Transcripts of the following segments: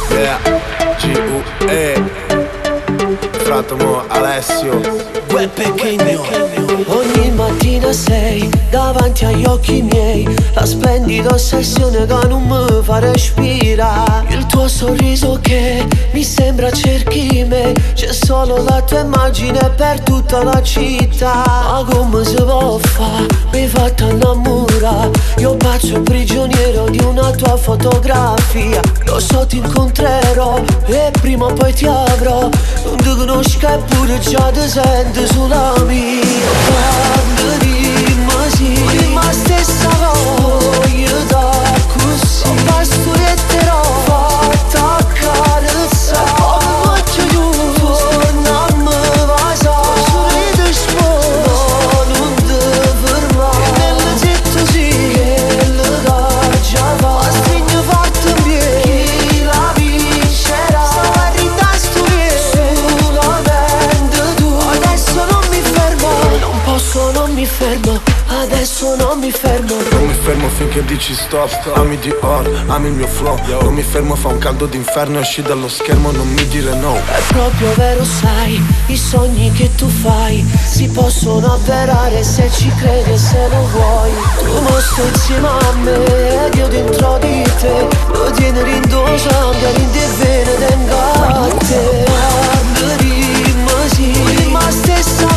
Yeah, G.U.E. Fratomo Alessio Quel pequeño. Ogni mattina sei davanti agli occhi miei, la splendida ossessione che non mi fa respirare. Il tuo sorriso che mi sembra cerchi me, c'è solo la tua immagine per tutta la città. Ma come si può fare? Mi hai fatto innamorare. Io faccio prigioniero di una tua fotografia. Lo so ti incontrerò e prima o poi ti avrò. Non ti conosco eppure già ti sento sulla mia. Quando rimasi ma stessa voglia da così ho pastoretterò fatta accarezzare. Come faccio io non mi va sa sorride sposo non ti fermare nel zitto sì che la già va a stringere forte in piedi chi la vincerà. Stava a ridare solamente tu. Adesso non mi fermo, non posso, non mi fermo. Adesso non mi fermo. Non mi fermo finché dici stop. Ami Dior, ami il mio flow. Non mi fermo, fa un caldo d'inferno. Esci dallo schermo, non mi dire no. È proprio vero sai, i sogni che tu fai si possono avverare se ci credi e se lo vuoi. Tu mostri insieme a me ed io dentro di te. Lo tieni rindosa, rinde bene d'engatte. Quando rimasi ma stessa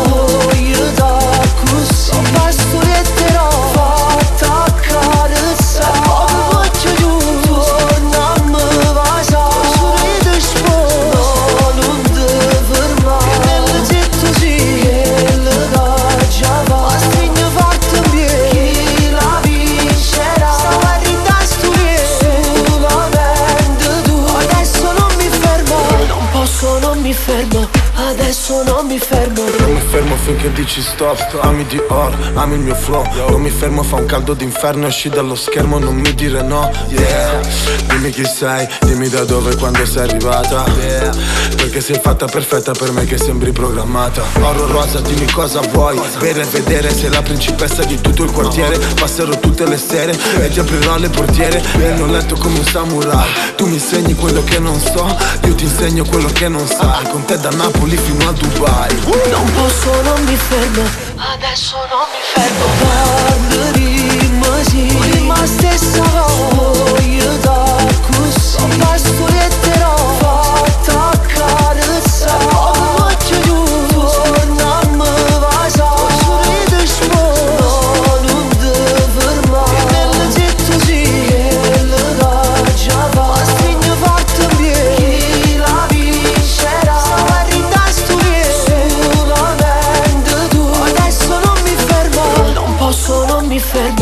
voglia da così ho pastoretterò fatta accarezzare. Come faccio io non mi va sa sorride sposo non ti fermare nel zitto sì che la già va a stringere forte in piedi chi la vincerà. Stava a ridare solamente tu. Adesso non mi fermo, non posso, non mi fermo. Adesso non mi fermo. Non mi fermo finché dici stop. Ami Dior, ami il mio flow. Non mi fermo, fa un caldo d'inferno. Esci dallo schermo, non mi dire no. Yeah, dimmi chi sei, dimmi da dove e quando sei arrivata. Yeah, perché sei fatta perfetta per me che sembri programmata. Oro rosa, dimmi cosa vuoi. Bere e vedere, sei la principessa di tutto il quartiere. Passerò tutte le sere e ti aprirò le portiere. Nel letto come un samurai. Tu mi insegni quello che non so, io ti insegno quello che non sai. Con te da Napoli fino a Dubai. Non posso, non mi fermo. Adesso non mi fermo. Quando rimasi ma stessa voglia da così ho pastoretterò fatta accarezzare. Come faccio io non mi va sa sorride sposo non ti fermare nel zitto sì che la già va a stringere forte in piedi chi la vincerà. Stava a ridare solamente tu. Adesso non mi fermo, non posso, non mi fermo.